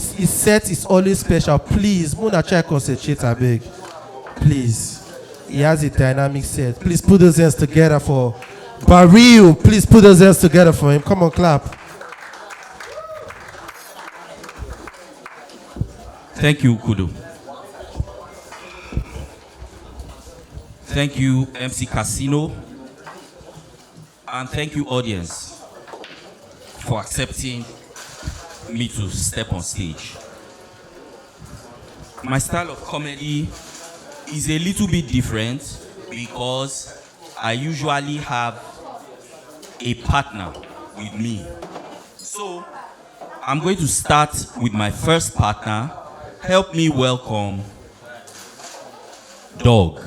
his set is always special. Please, Muna, try concentrate, I beg. Please. He has a dynamic set. Please put those hands together for Barrio. Please put those hands together for him. Come on, clap. Thank you, Kudu. Thank you, MC Casino. And thank you, audience, for accepting me to step on stage. My style of comedy is a little bit different because I usually have a partner with me. So I'm going to start with my first partner. Help me welcome Dog.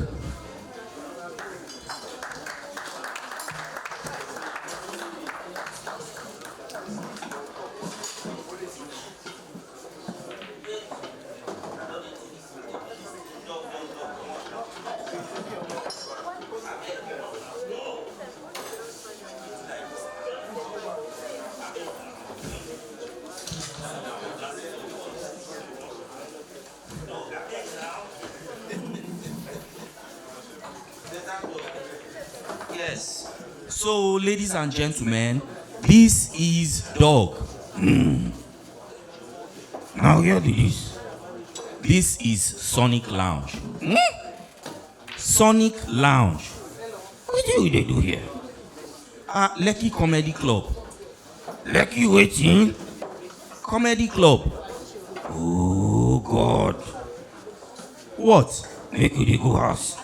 Yes. So, ladies and gentlemen, this is Dog. Now hear this. This is Sonic Lounge. Sonic Lounge. What do they do here? Lekki Comedy Club. Lekki waiting. Comedy Club. Oh God. What? Make we dey go house.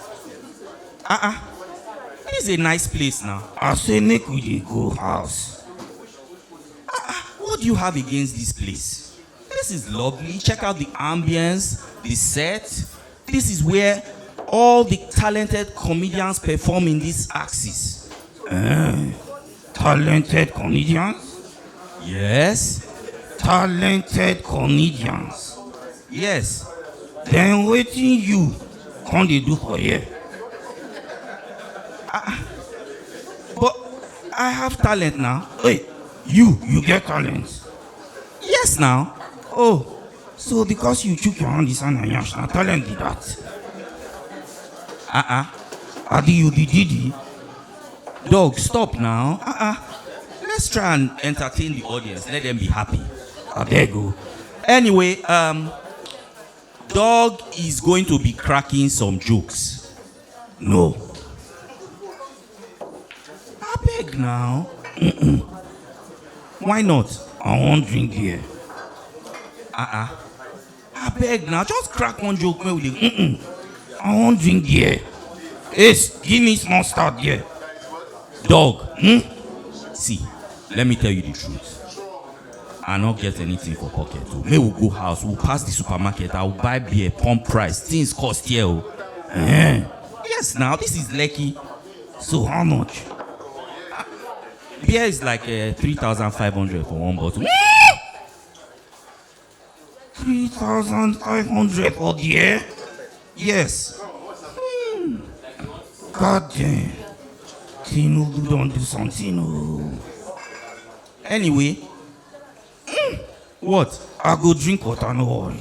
This is a nice place now. I say make we dey go house. What do you have against this place? This is lovely. Check out the ambience, the set. This is where all the talented comedians perform in this axis. Talented comedians? Yes. Talented comedians. Yes. Then wetin you come dey do for here? But I have talent now. Hey, you get talent. Yes now. Oh, so because you chook your hand inside and yash, now talent did that. Adi, you the Didi. Dog, stop now. Let's try and entertain the audience. Let them be happy. There you go. Anyway, Dog is going to be cracking some jokes. No. I beg now. Why not? I won't drink here. I beg now. Just crack one joke. I won't drink here. Yes, give me small start here. Dog. See, let me tell you the truth. I not get anything for pocket. May we go house. We'll pass the supermarket. I will buy beer, pump price. Things cost here. Yes, now this is Lekki. So how much? Beer is like 3,500 for one bottle. 3,500 for the year? Yes. God damn. Tinubu don't do something. Anyway. What? I go drink water, no worry.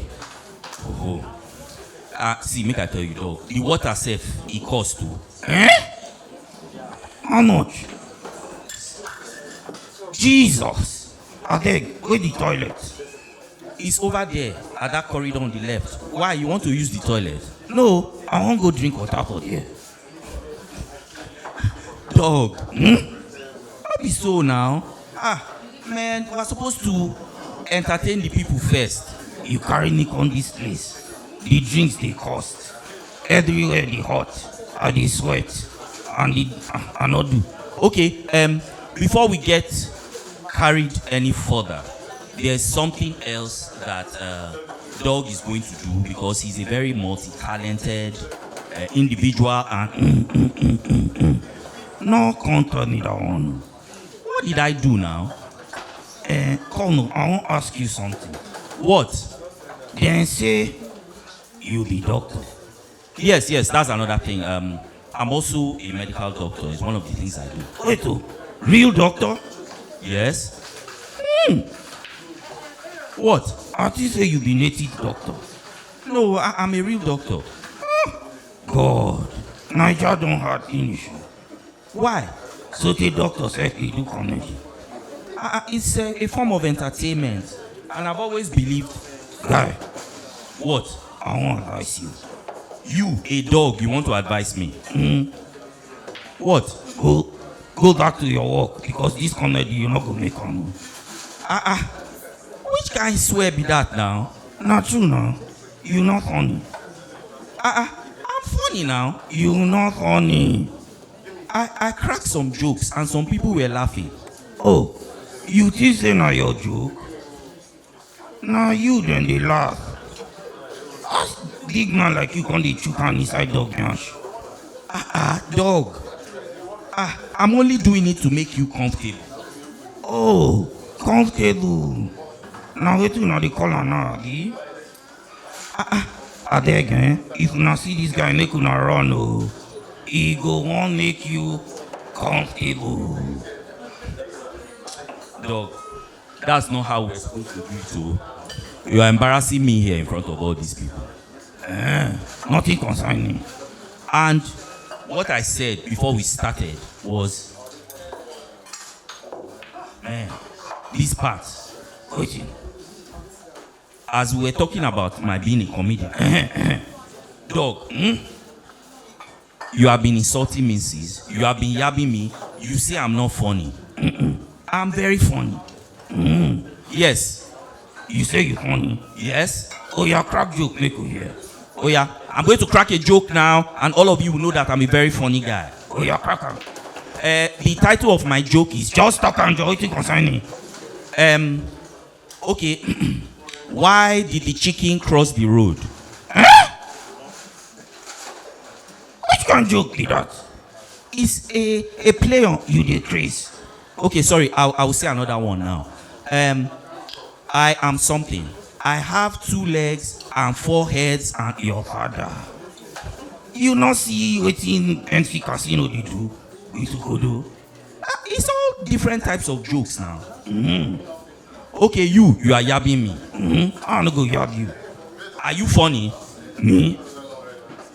See, make I tell you though. The water safe, it costs too. How much? Jesus. I beg, where the toilet? It's over there, at that corridor on the left. Why? You want to use the toilet? No, I won't go drink water for there. Dog. Not be so now. Man, we're supposed to entertain the people first. You carry Nick on this place. The drinks they cost. Everywhere they hot. And they sweat. And they not do. Okay, before we get carried any further, there's something else that Dog is going to do because he's a very multi-talented individual and no content in that one. What did I do now? Colonel, I want to ask you something. What? Then say you be doctor. Yes, that's another thing. I'm also a medical doctor. It's one of the things I do. Wait, real doctor? Yes. What? I think say you be native doctor. No, I'm a real doctor. God, Niger don't hard finish. Why? So the doctors say they do comedy. It's a form of entertainment. And I've always believed, guy, what? I want to advise you. You, a dog, you want to advise me? What? Go back to your work because this comedy you're not gonna make on. Which kind swear be that now? Not true now. You're not funny. I'm funny now. You're not funny. I cracked some jokes and some people were laughing. Oh, you think say na your joke? Now you then they laugh. Big man like you can't chook on inside dog yash. Dog. I'm only doing it to make you comfortable. Oh, comfortable. Now wait till now they call her now, I beg, if you not see this guy make you not run, oh, he go on make you comfortable. Dog, that's not how we're supposed to do it, too. You are embarrassing me here in front of all these people. Nothing concerning. And what I said before we started was, man, this part, waiting. As we were talking about my being a comedian, dog, you have been insulting me, sis. You have been yabbing me. You say I'm not funny. I'm very funny. Yes. You say you're funny. Yes. Oh, yeah, crack joke, make you hear. Oh, yeah, I'm going to crack a joke now, and all of you will know that I'm a very funny guy. Oh, yeah, cracker. The title of my joke is Just Talk and Joy Concerning. Okay. Why did the chicken cross the road? Which kind of joke is that? It's a play on you decrease. Okay, sorry, I will say another one now. I am something. I have 2 legs and 4 heads and your father. You not see what in NC Casino they do? It's all different types of jokes now. Okay, you are yabbing me. I'm not going to yab you. Are you funny? Me?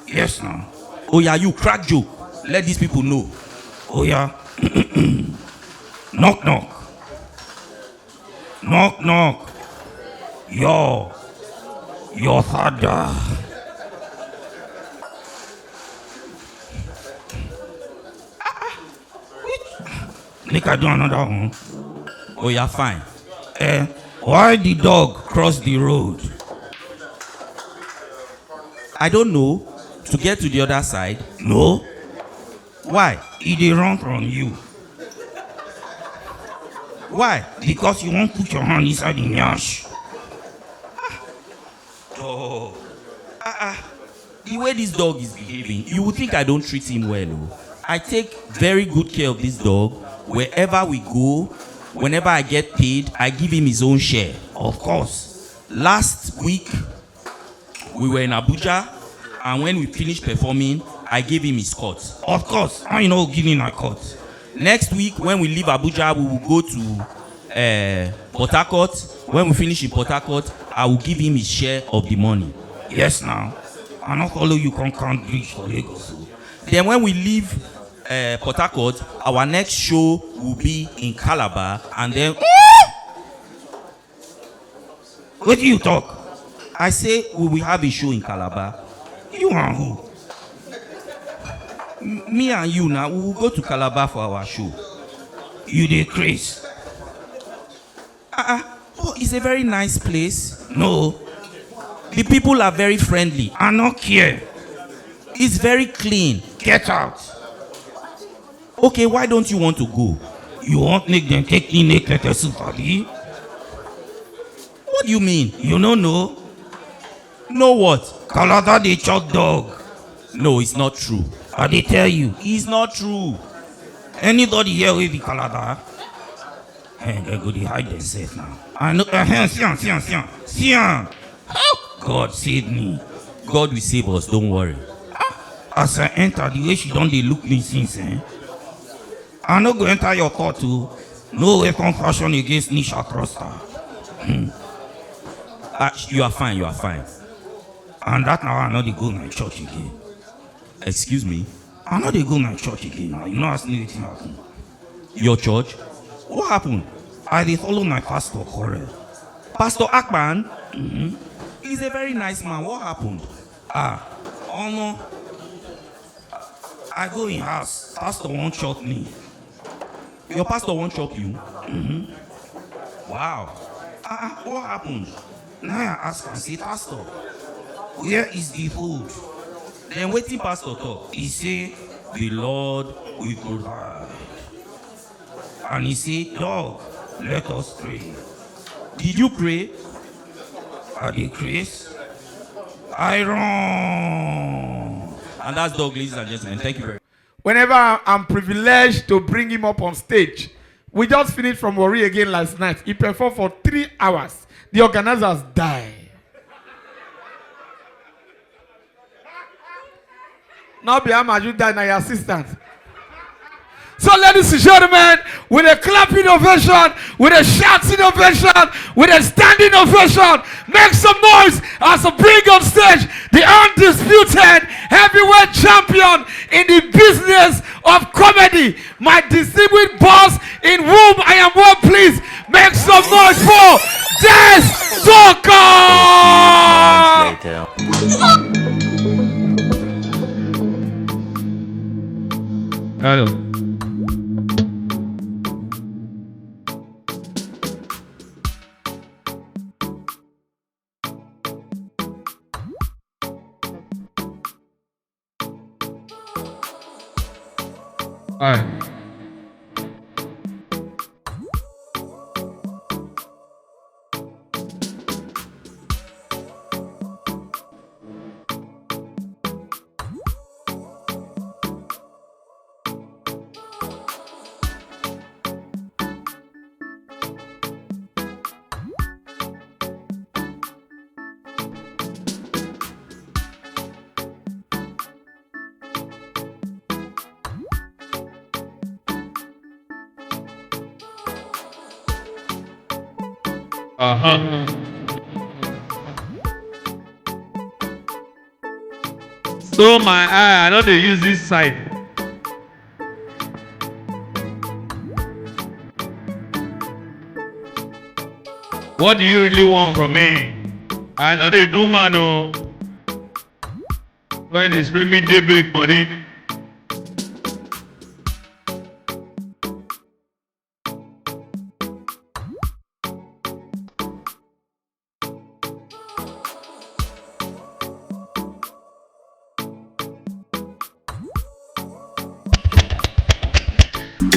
Yes, now. Oh, yeah, you crack joke. Let these people know. Oh, yeah. Knock, knock. Knock, knock. Your father. Make I do another one. Oh, yeah, fine. Why the dog cross the road? I don't know. To get to the other side? No. Why? He dey run from you. Why? Because you won't put your hand inside the nyash. Oh. The way this dog is behaving, you would think I don't treat him well. Oh. I take very good care of this dog. Wherever we go, whenever I get paid, I give him his own share. Of course. Last week, we were in Abuja, and when we finished performing, I gave him his cut. Of course, I know giving my cut. Next week, when we leave Abuja, we will go to Port Harcourt. When we finish in Port Harcourt, I will give him his share of the money. Yes, now. I not follow you can't reach for Lagos. Then when we leave Port Harcourt, our next show will be in Calabar, and then what do you talk? I say we will have a show in Calabar. You and who? Me and you now, we will go to Calabar for our show. You dey craze. Oh, it's a very nice place. No. The people are very friendly. I don't care. It's very clean. Get out. Okay, why don't you want to go? You want make them take me make letter soup, Abi? What do you mean? You don't know? Know what? Kalada they chop dog. No, it's not true. I they tell you. It's not true. Anybody here will be Kalada? And they go to hide themselves now. I know. Sian. God save me. God will save us, don't worry. As I enter, the way she done they look me since, I no go enter your court too. No weapon fashion against Nisha Croster. You are fine, you are fine. And that now I know they go to my church again. Excuse me. I know they go to my church again now. You know what's anything happen. Your church? What happened? I did follow my pastor, Corel. Pastor Akban? He's a very nice man. What happened? Oh no. I go in house. Pastor won't chop me. Your pastor won't chop you? Wow. What happened? Now I ask and say, Pastor, where is the food? Then waiting pastor talk. He say, the Lord will provide. And he say, dog, let us pray. Did you pray? Are they crazy? I run. And that's dog, ladies and gentlemen. Thank you very much. Whenever I'm privileged to bring him up on stage, we just finished from Worry again last night. He performed for 3 hours. The organizers died. Now Biamaju died, now your assistant. So ladies and gentlemen, with a clapping ovation, with a shouting ovation, with a standing ovation, make some noise as I bring on stage the undisputed heavyweight champion in the business of comedy, my distinguished boss in whom I am well pleased. Make some noise for destalker! Hello. All right. So my eye, I know they use this side. What do you really want from me? I know they do man oh. When they bring me the big money.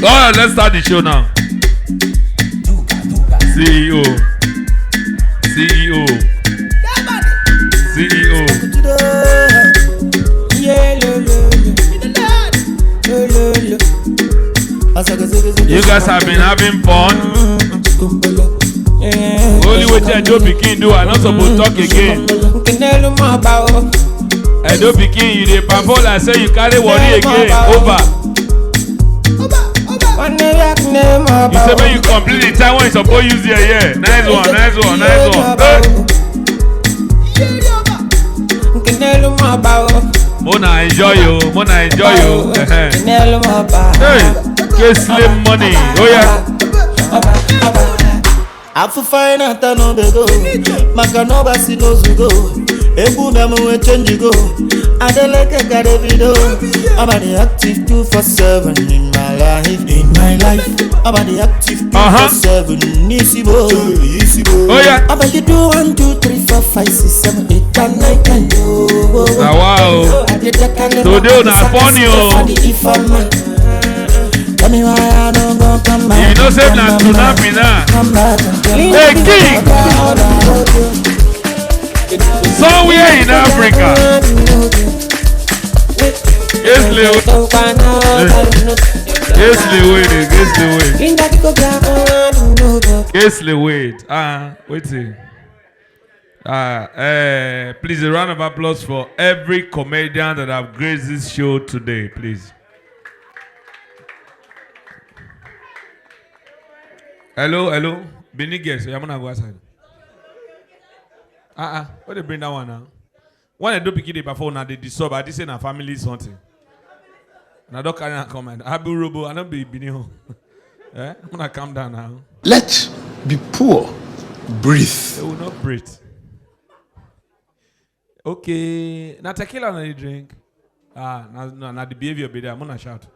Alright, let's start the show now. CEO. CEO. CEO. You guys have been having fun. Only what Edo Pikin do, I'm not supposed to talk again. Edo Pikin, you dey perform like say you carry Worry again. Over. You say when you complete the time when you supposed to use your ear. Nice one, nice one, nice one. Mona enjoy you, Mona enjoy you. Hey, get slim money. Oh yeah. I feel fine at no go. Makanova si knows we go. Ebu na we change you go. I don't like a got every door. I'm at the active 247 in my life. In my life, I'm at the active 247. Easy boy, easy boy. Oh yeah. I'm at the do 1, 2, 3, 4, 5, 6, 7, 8, and 9, 10. Wow. Today on funny Tell me why I don't go come back. You know say na tsunami now. Hey king. Somewhere in Africa. Yes, Leo. Yes, wait. Wait. Please a round of applause for every comedian that have graced this show today, please. Hello. Bini guest. I'm gonna go outside. What they bring that one now? When I do pick it before now they disturb. I just say na family something. And I don't carry a comment. I be robo. I don't be binio. Eh? I'm gonna calm down now. Let be poor. Breathe. They will not breathe. Okay. Now tequila na the drink. Now the behavior be there. I'm gonna shout.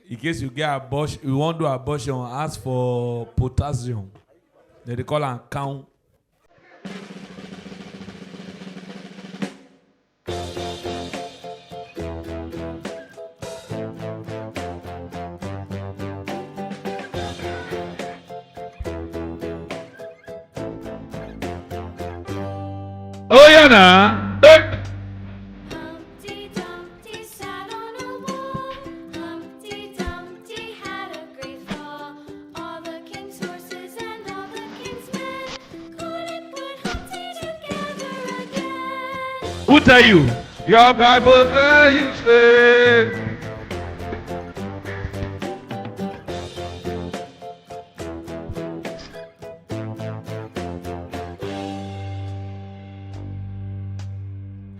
In case you get abortion, you want to do abortion, ask for potassium. They call it count. Oh yeah, nah. Humpty Dumpty sat on a wall. Humpty Dumpty had a great fall. All the king's horses and all the king's men couldn't put Humpty together again. Who tell you? Your Bible tell you say.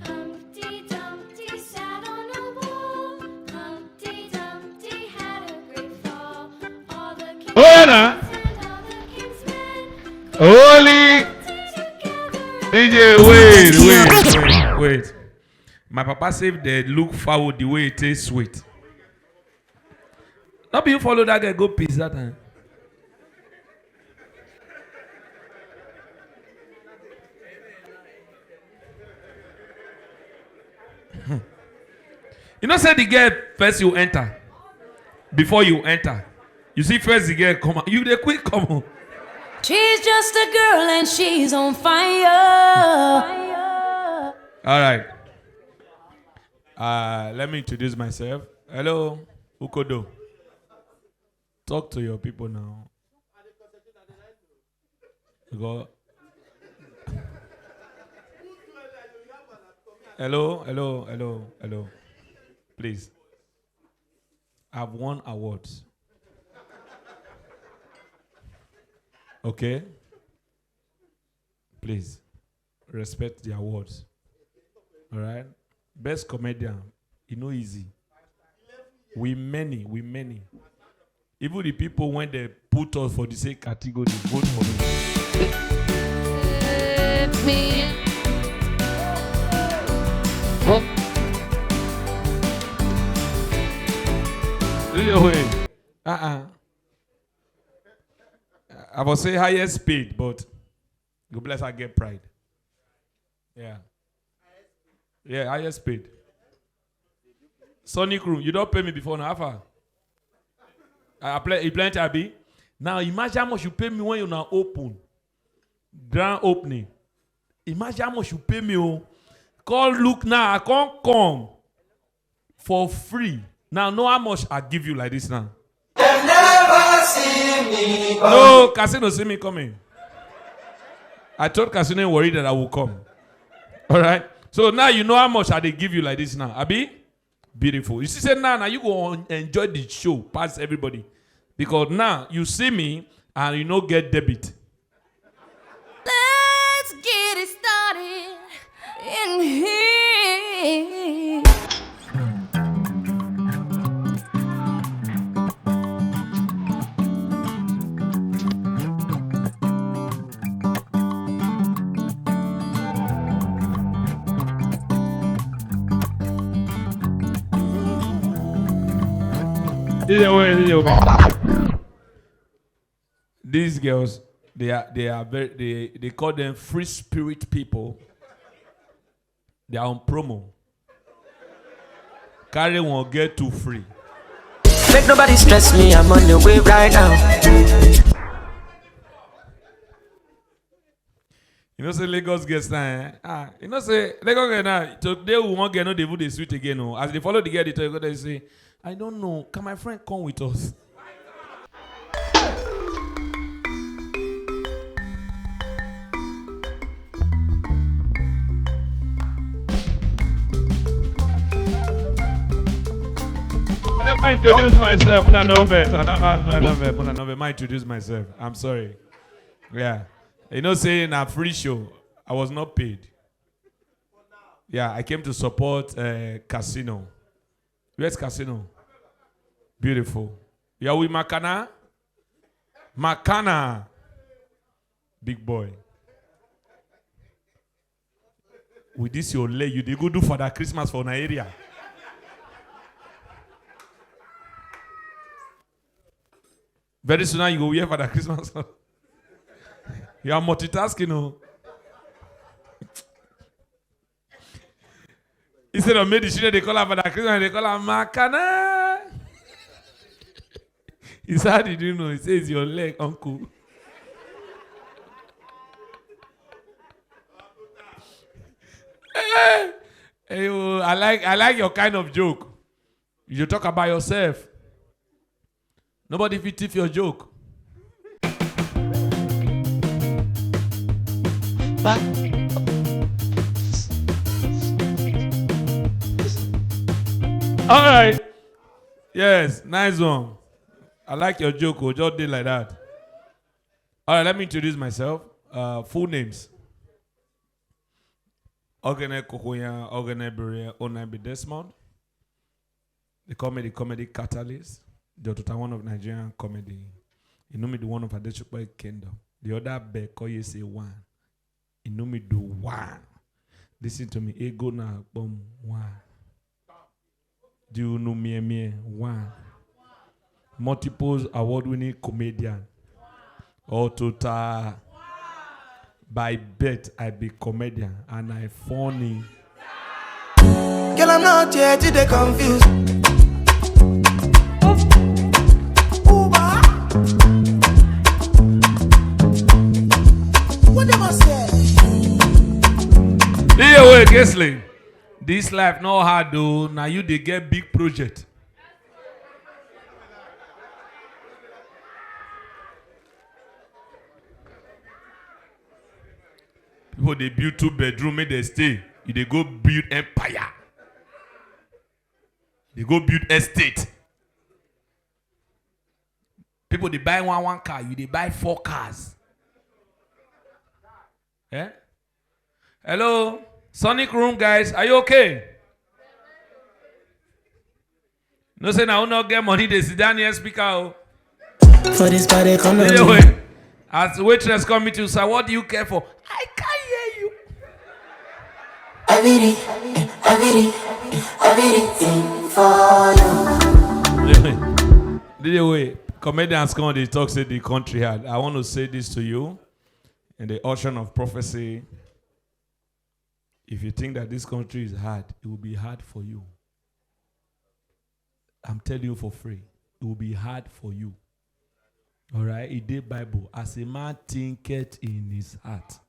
Humpty Dumpty sat on a wall. Humpty Dumpty had a great fall. All the king's Oh yeah, nah. horses and all the king's men Holy together. DJ, wait. My papa said they look forward the way it tastes sweet. Not be you follow that guy go peace that time. You know, say the girl first you enter. Before you enter. You see first the girl come out. You the quick come on. She's just a girl and she's on fire. All right. Let me introduce myself. Hello, Ukodo. Talk to your people now. Go. Hello. Please. I've won awards. Okay? Please. Respect the awards. All right? Best comedian. It's not easy. We many. Even the people when they put us for the same category, vote for me. Do your way. I would say highest paid, but God bless I get pride. Yeah, highest paid. Sonic Room, you don't pay me before now, Alpha. I play, you plenty, Abi. Now imagine how much you pay me when you're not open. Grand opening. Imagine how much you pay me. Oh. Call look now, I can't come for free. Now know how much I give you like this now. They never see me. No, Casino see me coming. I told Casino worried that I will come. All right. So now you know how much I they give you like this now. Abi? Beautiful. You see, say now you go enjoy the show past everybody. Because now you see me and you know get debit. Let's get it started in here. These girls, they call them free spirit people. They are on promo. Carry one, get two free. Make nobody stress me, I'm on the way right now. You know, say Lagos gets now. You know, say Lagos get now. Today we won't get no devil they sweet again. No. As they follow the girl, they say, I don't know. Can my friend come with us? I introduce myself. I introduce myself. I'm sorry. Yeah. You know, saying a free show, I was not paid. Yeah, I came to support Casino. Where's Casino? Beautiful. You are with Makana? Makana. Big boy. With this your leg, you did go do for that Christmas for Nigeria. Very soon now you go here for the Christmas. You are multitasking, no? Instead of made the children, they call her for the Christmas, they call her Makana. He said, how did you know? He says your leg, uncle. Hey, oh, I like your kind of joke. You talk about yourself. Nobody fit thief your joke. All right. Yes, nice one. I like your joke. Oh, just did like that. All right, let me introduce myself. Full names. Ogene Kokoya, Ogene Berea, Onaibe Desmond. They call me the comedy catalyst. The total one of Nigerian comedy. You know me the one of Adeshokpa Kingdom. The other bear call you say one. You know me do one. Listen to me. Ego na boom one. Do you know me one? Multiple award-winning comedian. Or total. By bet I be comedian and I funny. Girl, I'm not yet to the confused. What am I saying? Anyway, Gessling, this life no hard though. Now you they get big project. People they build 2-bedroom, make they stay. You they go build empire. They go build estate. People they buy one car, you they buy 4 cars. Eh? Hello, Sonic Room guys, are you okay? No say now not get money, they sit down here speaker. Oh. For this body economy. Anyway, as the waitress come meet you, sir, what do you care for? I can't hear you. Everything for you. Anyway, comedians come, they talk, say the country hard. I want to say this to you in the ocean of prophecy. If you think that this country is hard, it will be hard for you. I'm telling you for free. It will be hard for you. All right? It did Bible. As a man thinketh in his heart.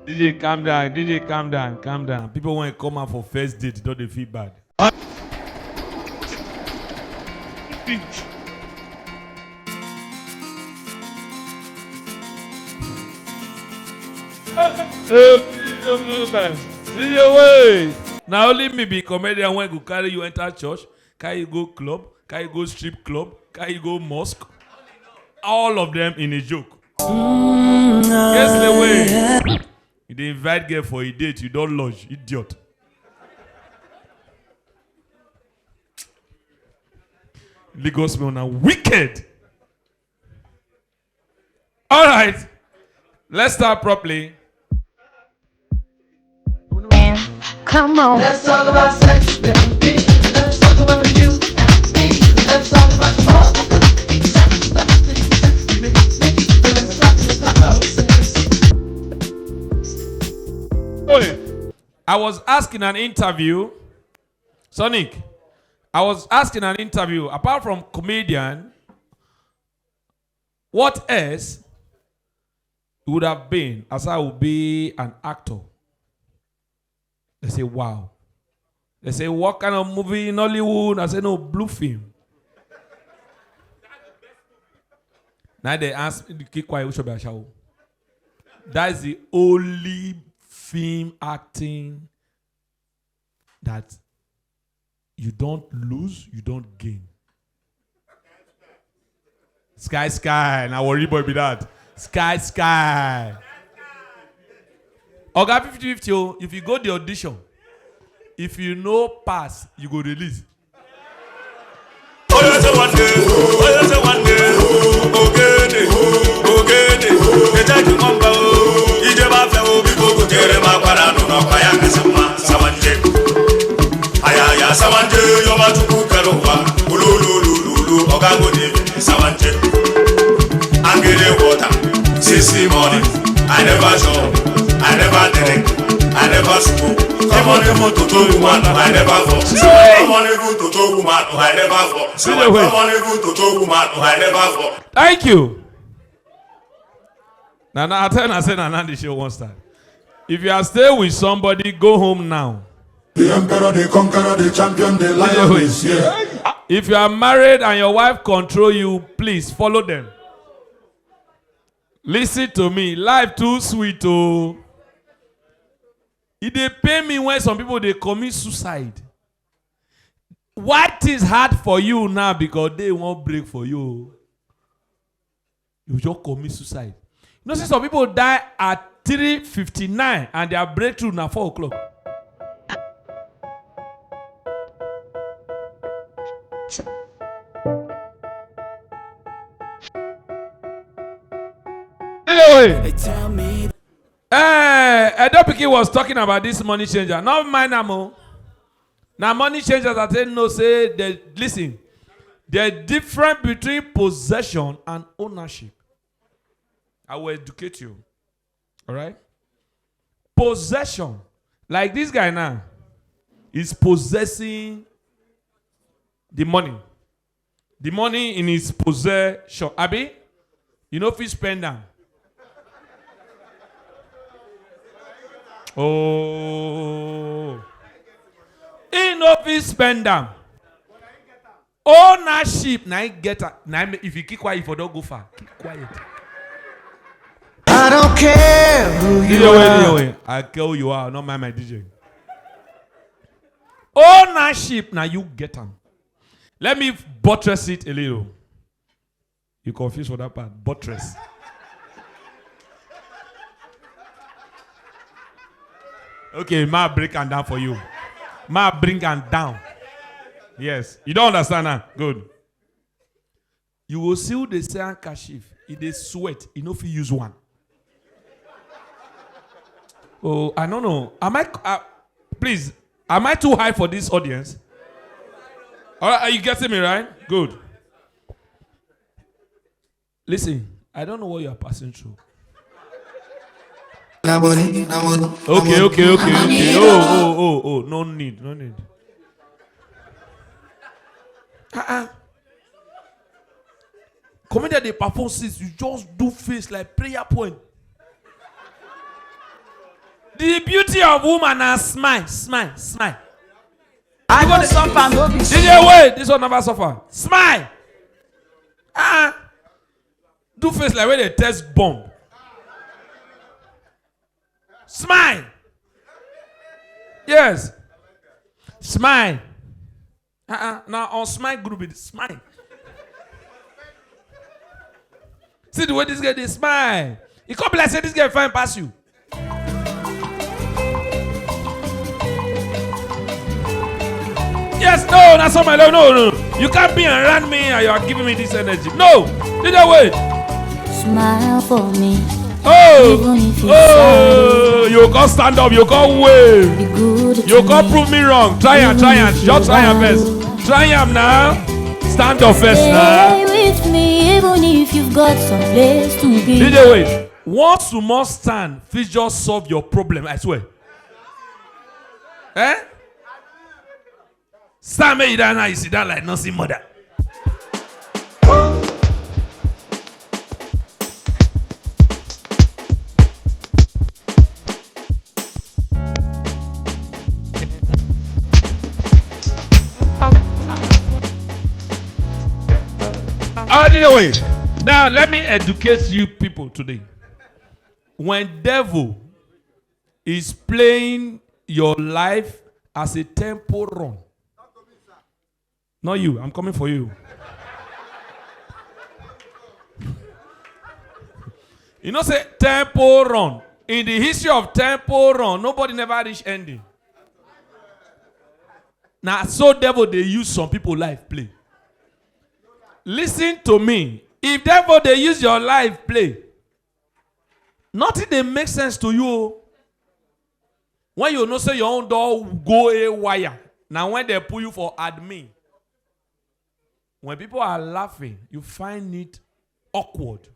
DJ, calm down. DJ, calm down. Calm down. People want to come out for first date, don't they feel bad? Now only me be comedian when go carry you enter church, carry you go club, carry you go strip club, carry you go mosque. All of them in a joke. Guess the way. You dey invite girl for a date, you don't lodge, idiot. Lagos men are wicked. All right, let's start properly. Come on. Let's talk about sex, baby. Let's talk about you and me. Let's talk about I was asking an interview, Sonic, I was asking an interview, apart from comedian, what else would have been as I would be an actor? They say, wow. They say, what kind of movie in Hollywood? I say, no, blue film. Now they ask me to keep quiet, which should be a show. That is the only film acting that you don't lose, you don't gain. Sky. Now worry boy be that. Sky. Oga 50-50, if you go the audition, if you know pass, you go release. I never show, I never drink, I never smoke. Come on, even to talk woman, I never fall. Come on, even to talk woman, I never fall. Come on, even to talk woman, I never fall. Thank you. Now, I said, the show won't start. If you are staying with somebody, go home now. The emperor, the conqueror, the champion, the lion is here. If you are married and your wife control you, please follow them. Listen to me. Life too sweet, oh. It dey pain me when some people they commit suicide. What is hard for you now because they won't break for you? You just commit suicide. You know, see some people die at 3:59 and their breakthrough now 4 o'clock. Anyway, Edopiki was talking about this money changer. Not mine, Amo. Now money changers are saying no. Say listen, the difference between possession and ownership. I will educate you. All right. Possession, like this guy now, is possessing the money. The money in his possession. Abi, you know if he spend them. Oh, he no fit spend them. Ownership, now get now. If you keep quiet, if you don't go far, keep quiet. I don't care who you are. I care who you are, not my DJ. Ownership, now you get them. Let me buttress it a little. You confused for that part. Buttress. Okay, ma break and down for you. Ma bring and down. Yes. You don't understand now? Good. You will see who they say handkerchief. If they sweat, you know if you use one. Oh, I don't know. Please, am I too high for this audience? All right, are you getting me right? Good. Listen, I don't know what you are passing through. Okay. Oh, no need. Comedian they perform six, you just do face like prayer point. The beauty of woman is smile. I go suffer, no be DJ, wait, this one never suffer. Smile. Do face like when they test bomb. Smile. Yes. Smile. Now on smile group it smile. See the way this guy they smile. It can't be like say this guy fine pass you. Yes, no, that's not my love. No. You can't be around me and you are giving me this energy. No, do that way. Smile for me. Oh, you can't stand up, you can't wave. You can't prove me wrong. Try and just try your best. Try him now. Stand up first now. Stay with me even if you've got some place to be. DJ, wait. Once you must stand, please just solve your problem, I swear. Stand me down now, you sit down like nothing mother. Anyway, now let me educate you people today. When devil is playing your life as a tempo run, not you, I'm coming for you. You know, say tempo run. In the history of tempo run, nobody never reach ending. Now, so devil they use some people life play. Listen to me. If therefore they use your life play, nothing they make sense to you. When you know say your own door go a wire. Now when they pull you for admin, when people are laughing, you find it awkward.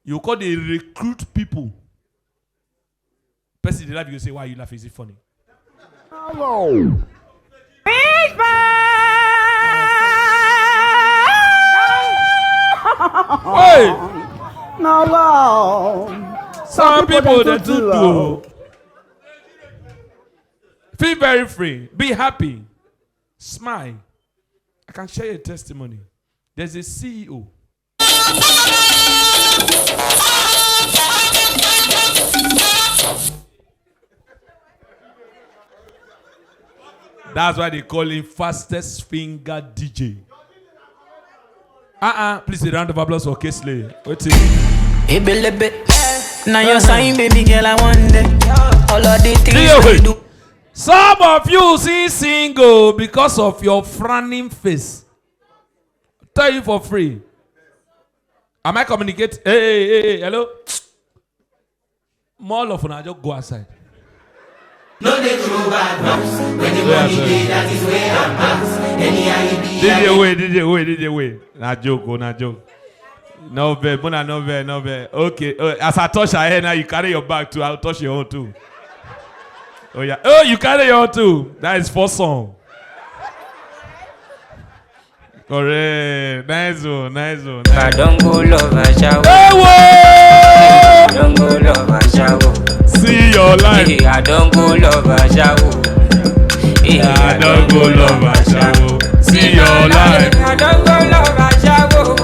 You call they recruit people. Person they laugh, you say, why are you laughing? Is it funny? Hello. Hey! No. Some people they do. Feel very free. Be happy. Smile. I can share a testimony. There's a CEO. That's why they call him fastest finger DJ. Please a round of applause for Kesley. Wait till. Now you're saying, baby girl, I want it. All of the things we do. Some of you see single because of your frowning face. Tell you for free. Am I communicating? Hey, hello? More of you just go outside. No, they throw bad bounce. When the money day, that is where I'm at. Any idea? DJ wait. Not joke. No bad. Okay. As I touch her hair now, you carry your bag too. I'll touch your own too. Oh yeah. Oh, you carry your own too. That is for song. Correct. Nice one. I don't go love a shower. Hey, I don't go love a shower. see your life. I don't go love a shower. I don't go love a shower. See your life. I don't go love a shower.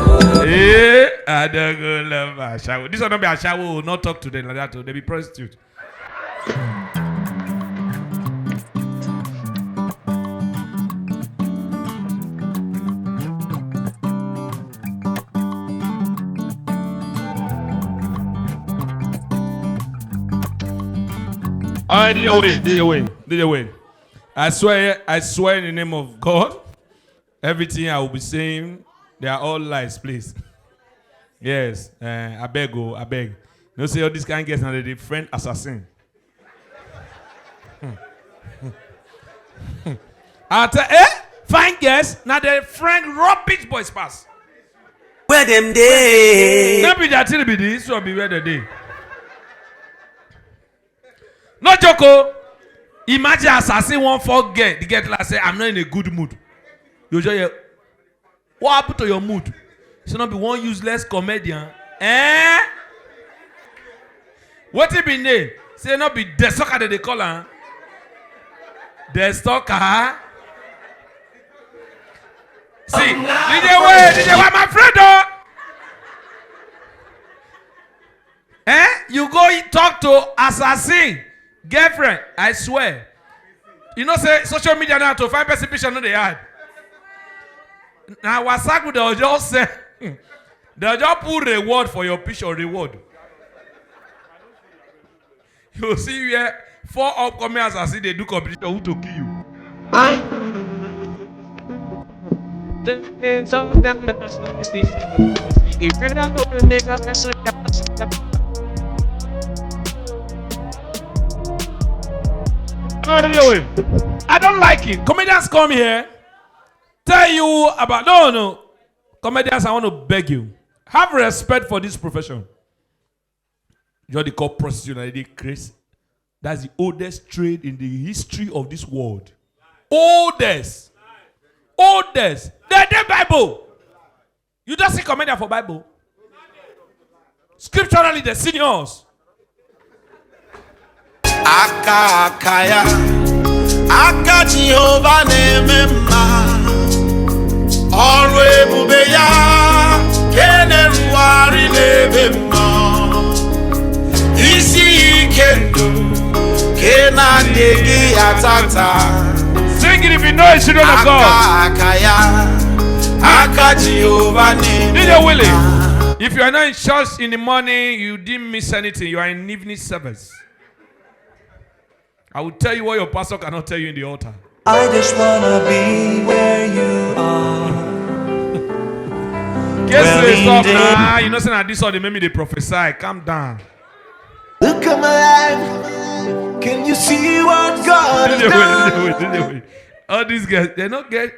I don't go love a shower. This will not be a shower. Will not talk to them like that. They be prostitute. DJ wait. I swear in the name of God, everything I will be saying, they are all lies, please. Yes, I beg. No say all these kind of guys now they friend assassin. I tell fine guys now they friend rubbish boys pass. Where them day? Not be that till be this, so be where the day. No joke. Imagine assassin won't forget. The get like say, I'm not in a good mood. You just hear, what happened to your mood? You should not be one useless comedian. What it be name? Say not be destalker that they call her. Destalker. See, DJ way, my friend though. You go talk to assassin. Girlfriend, I swear. You know, say social media now to find person picture no they had. Now WhatsApp they'll just say they'll just put reward for your picture reward. You see where 4 upcoming assassins they do competition who to kill you. I don't like it. Comedians come here, tell you about no. Comedians, I want to beg you. Have respect for this profession. You're the call prostitute and they crazy. That's the oldest trade in the history of this world. Oldest. oldest. The Bible. You just see comedian for Bible. Scripturally, the seniors. Aka akaya, aka Jehovah nemema. Ọrụ ebube ya, kene ruwari nebema. Isi ike ndụ, kena ndegi atata. Sing it if you know it's children of God. Aka akaya, aka Jehovah nemema. DJ Willie, if you are not in church in the morning, you didn't miss anything. You are in evening service. I will tell you what your pastor cannot tell you in the altar. I just wanna be where you are. Guess stop now. You know, saying this all they made me they prophesy. Calm down. Look at my life. Can you see what God has done? All these guys, they not get.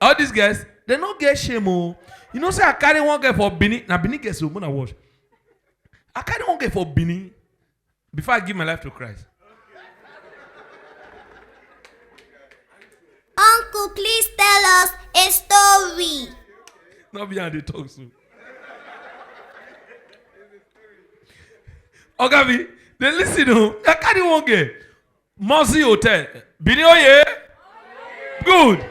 All these guys, they not get shame. Oh. You know, say I carry one guy for Bini. Now Bini gets so gonna watch. I carry one guy for Bini before I give my life to Christ. Uncle, please tell us a story. Not behind the talk soon. Okay, they listen to. I carry one guy. Mozi Hotel. Bini oye. Good.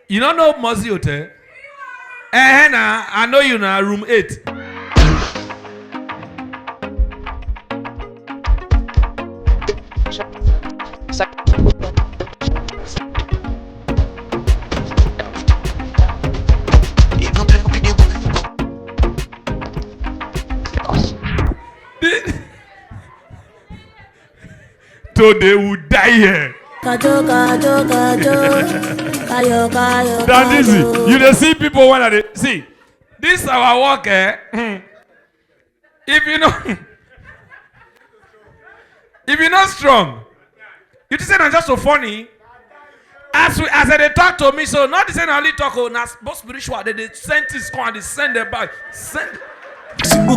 You don't know Mozi Hotel? I know you now, room 8. So they would die here. That easy. You dey see people when they see. This our work, eh? If you know, if you're not strong, you just say I'm just so funny. As they talk to me, so not the same only talk on us, both spiritual. They send this come and they send them back. Send. Did you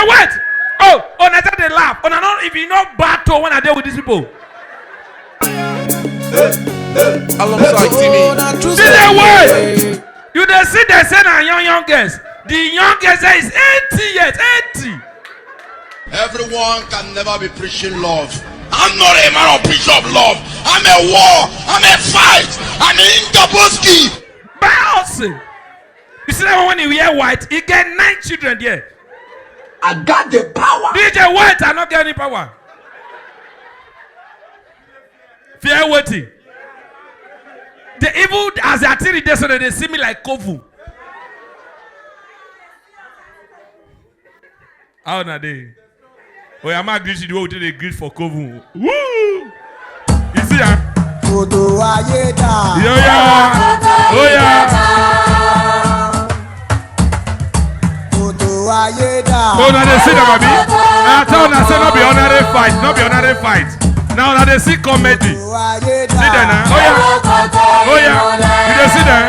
wait? Oh, I said they laugh. Oh, no, if you know battle when I deal with these people. Alongside Timmy. Did they wait? You they see they say na youngest. The youngest is 80 years, 80. Everyone can never be preaching love. I'm not a man of preach of love. I'm a war. I'm a fight. I'm an Ingaboski. Bouncing. You see that when you wear white, he get 9 children there. I got the power. DJ White, I not get any power. Fear waiting. The evil as they are telling this, so they see me like Kovu. How na they? Oh, I'm not greeting the way they greet for Kovu. Woo! You see, yeah. Oh yeah. Oh, now they see the baby. I tell you, say not be honorary fight, not be honorary fight. Now they see comedy. See them now. Oh yeah. You don't see them.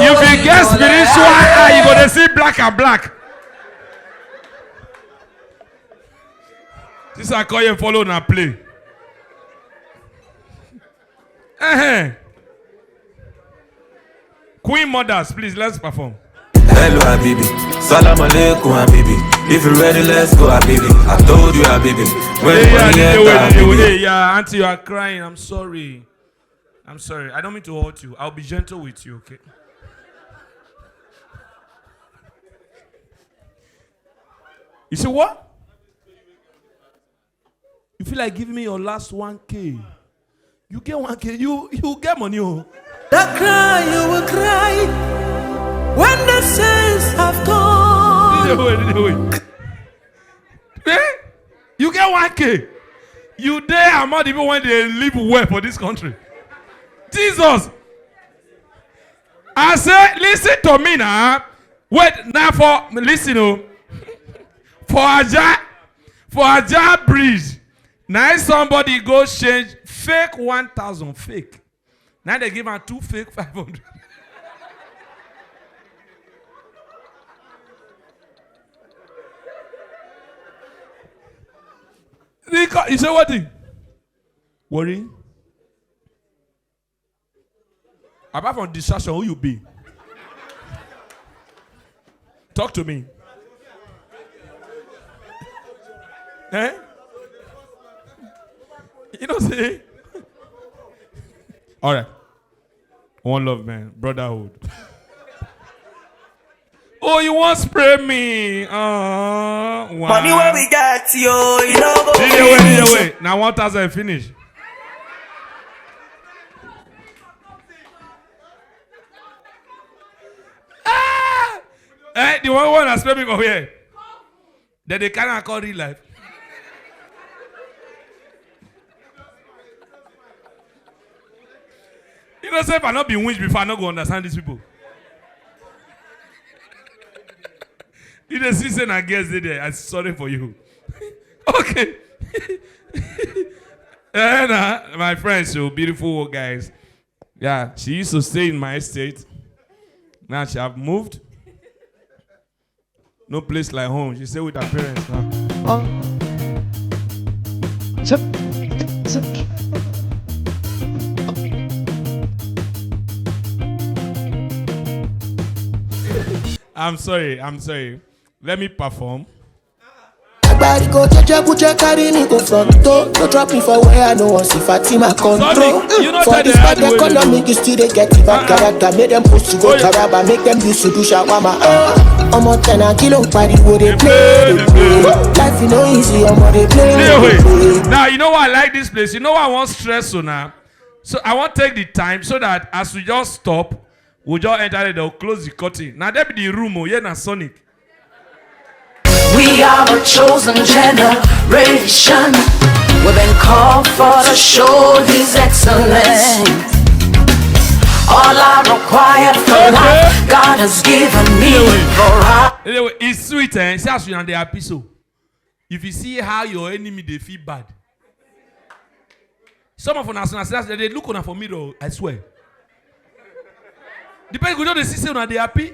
If you get spiritual eye, you gonna see black and black. This I call you follow and play. Queen mothers, please let's perform. Hello, Habibi. Salam alaikum, Habibi. If you're ready, let's go, Habibi. I told you, Habibi. Hey, yeah, auntie, you are crying. I'm sorry. I'm sorry. I don't mean to hurt you. I'll be gentle with you, okay? You see what? You feel like giving me your last 1K. You get 1K, you get money. Oh. That cry, you will cry. When the saints have gone. You get 1K. You dare among even when they live well for this country. Jesus. I say, listen to me now. Wait, now listen. For Aja Bridge. Now somebody go change fake 1,000 fake. Now they give her 2 fake 500. You say what thing? Worry. Apart from distraction, who you be? Talk to me. Eh? You know, say. All right. One love, man. Brotherhood. Oh, you want spray me? Wow. Money where we got, yo, you know. Wait. Now 1,000 finish. The one that's spray me over here. Then they cannot call real life. You know, say if I not be winch before, I not go understand these people. You just see saying I guess they there. I'm sorry for you. Okay. And my friends, so beautiful guys. Yeah, she used to stay in my estate. Now she have moved. No place like home. She stay with her parents now. I'm sorry. Let me perform. Everybody go check carry me go front door. Don't drop me for where I know once if I team my control. You know for this bad economy, you still they get it back character. Make them post to go Taraba, make them use to do shawama. I'm on 10 and kilo party where they play. Life you know easy, I'm on they play. Now you know why I like this place. You know why I want stress so now. So I want to take the time so that as we just stop, we just enter they'll close the curtain. Now that be the room, oh yeah, na Sonic. We are a chosen generation. We've been called for to show His excellence. All I require for life, God has given me. Anyway, it's sweet, eh? See as you on the episode. If you see how your enemy they feel bad. Some of us they look on for me though, I swear. Depends on the system and they happy.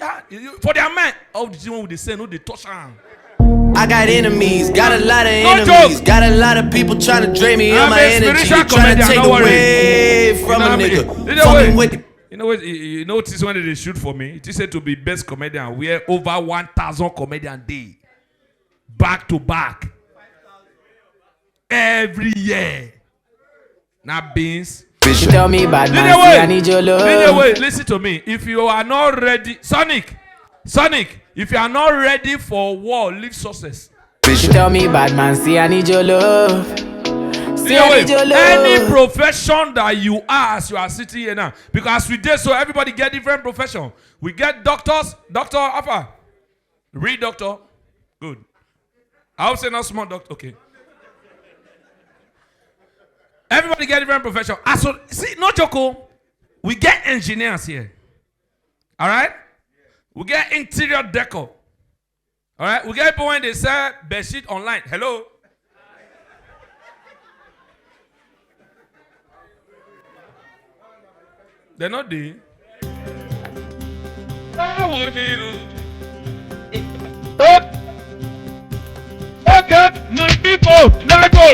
For their man, all the one with the say no, they touch on. I got enemies, got a lot of enemies, got a lot of people trying to drain me of my energy, trying to take away from a nigga. You notice when they shoot for me, it is said to be best comedian. We are over 1,000 comedian day, back to back, every year. Now beans. You tell me bad man, see, I need your love. Wait, listen to me. If you are not ready, Sonic, if you are not ready for war, leave success. You tell me bad man, see, I need your love. See, I need your love. Any profession that you are as you are sitting here now, because we did so everybody get different profession. We get doctors, Dr. Alpha, read doctor, good. I would say not small doctor, okay. Everybody get different profession. So, see, no joke. We get engineers here. All right? We get interior decor. All right? We get people when they sell bedsheet online. Hello? They're not there. Okay, my people, let go.